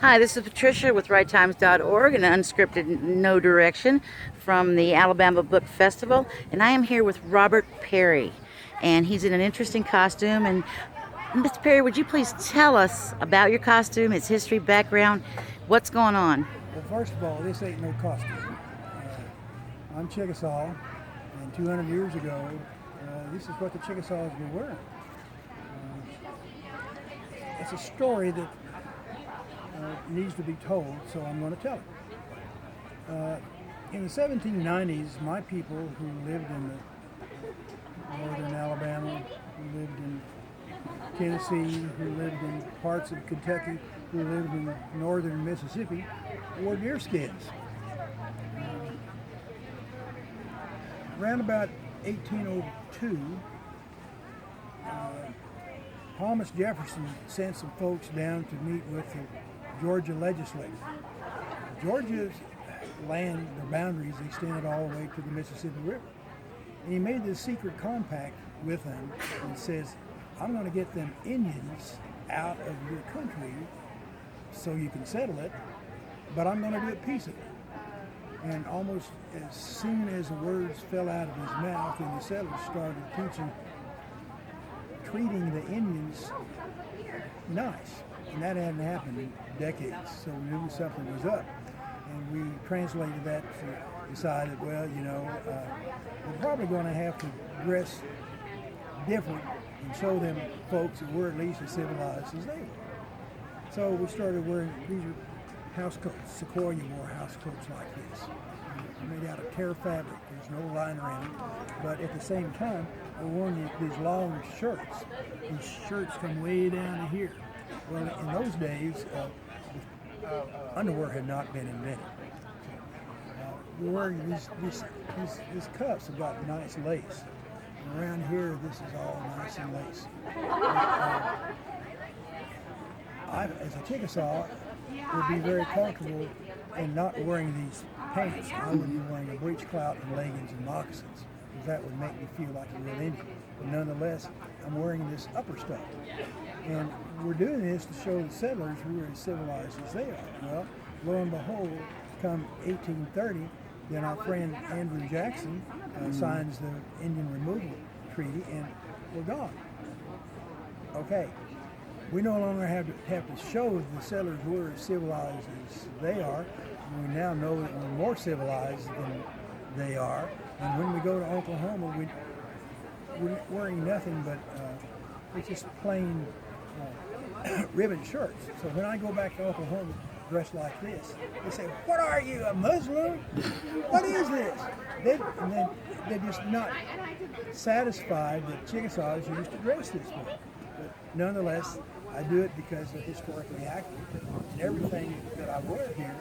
Hi, this is Patricia with RightTimes.org and Unscripted No Direction from the Alabama Book Festival. And I am here with Robert Perry. And he's in an interesting costume. And Mr. Perry, would you please tell us about your costume, its history, background, what's going on? Well, first of all, this ain't no costume. I'm Chickasaw, and 200 years ago, this is what the Chickasaws were wearing. It's a story that needs to be told, so I'm going to tell it. In the 1790s, my people who lived in the northern Alabama, who lived in Tennessee, who lived in parts of Kentucky, who lived in northern Mississippi, wore deerskins. Around about 1802, Thomas Jefferson sent some folks down to meet with the Georgia legislature. Georgia's land, their boundaries extended all the way to the Mississippi River. And he made this secret compact with them and says, I'm going to get them Indians out of your country so you can settle it, but I'm going to do it peaceably. And almost as soon as the words fell out of his mouth and the settlers started treating the Indians nice. And that hadn't happened in decades, so we knew something was up. And we translated that to decide that, well, we're probably going to have to dress different and show them folks that we're at least as civilized as they were. So we started wearing, these are house coats. Sequoia wore house coats like this. They're made out of tear fabric. There's no liner in it. But at the same time, we're wearing these long shirts. These shirts come way down to here. Well, in those days, underwear had not been invented. We're wearing these cuffs have got nice lace. And around here, this is all nice and lace. I, as a Chickasaw, would be very comfortable in not wearing these pants. I would be wearing a breech clout and leggings and moccasins, because that would make me feel like a real Indian. But nonetheless, I'm wearing this upper stuff. And we're doing this to show the settlers we were as civilized as they are. Well, lo and behold, come 1830, then our friend Andrew Jackson signs the Indian Removal Treaty, and we're gone. Okay. We no longer have to show the settlers we're as civilized as they are. We now know that we're more civilized than they are. And when we go to Oklahoma, we're wearing nothing but it's just plain ribbon shirts. So when I go back to Oklahoma dressed like this, they say, "What are you, a Muslim? What is this?" And then they're just not satisfied that Chickasaws used to dress this way. But nonetheless, I do it because they're historically accurate. And everything that I wear here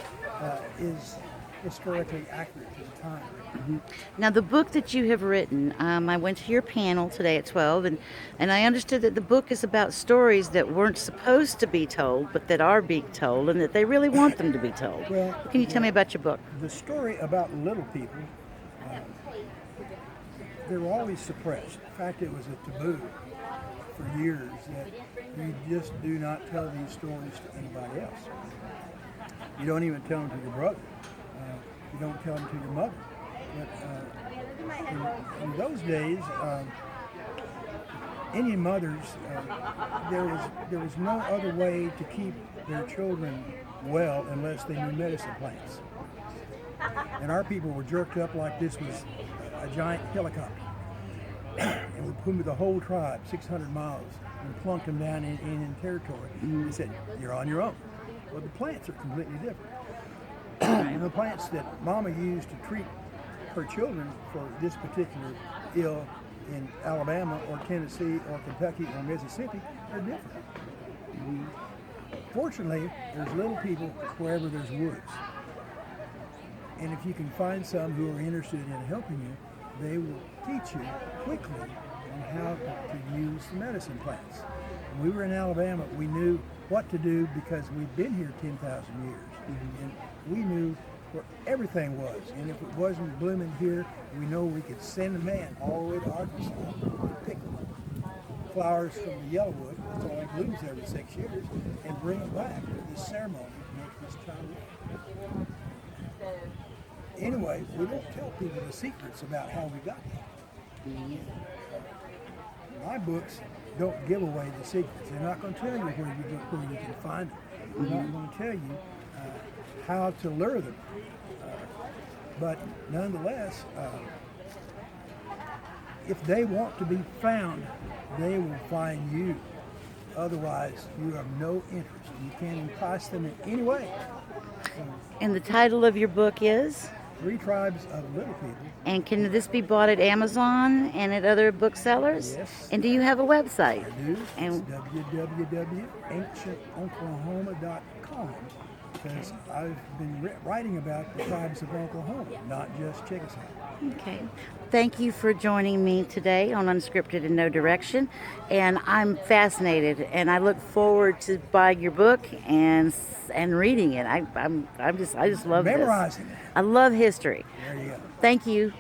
is historically accurate to the time. Mm-hmm. Now, the book that you have written, I went to your panel today at 12, and I understood that the book is about stories that weren't supposed to be told, but that are being told, and that they really want them to be told. Well, can you tell me about your book? The story about little people, they were always suppressed. In fact, it was a taboo for years that you just do not tell these stories to anybody else. You don't even tell them to your brother. You don't tell them to your mother. But in those days, Indian mothers, there was no other way to keep their children well unless they knew medicine plants. And our people were jerked up like this was a giant helicopter. And we put the whole tribe 600 miles and plunked them down in Indian territory. And they said, "You're on your own." Well, the plants are completely different. And the plants that Mama used to treat her children for this particular ill in Alabama or Tennessee or Kentucky or Mississippi are different. Fortunately, there's little people wherever there's woods. And if you can find some who are interested in helping you, they will teach you quickly on how to use the medicine plants. When we were in Alabama, we knew what to do because we'd been here 10,000 years. And we knew where everything was. And if it wasn't blooming here, we know we could send a man all the way to Arkansas to pick them. flowers from the yellowwood, that's only blooms every 6 years, and bring it back to this ceremony to make this child live. Anyway, we don't tell people the secrets about how we got here. My books don't give away the secrets. They're not going to tell you where you can find them. They're not going to tell you how to lure them. But nonetheless, if they want to be found, they will find you. Otherwise, you have no interest. You can't entice them in any way. So, And the title of your book is? 3 Tribes of Little People. And can this be bought at Amazon and at other booksellers? Yes. And do you have a website? I do. And It's www.ancientoklahoma.com, because I've been writing about the tribes of Oklahoma, not just Chickasaw. okay. Thank you for joining me today on Unscripted and No Direction. And I'm fascinated, and I look forward to buying your book and reading it. I just love this. Memorizing it. I love history. There you go. Thank you.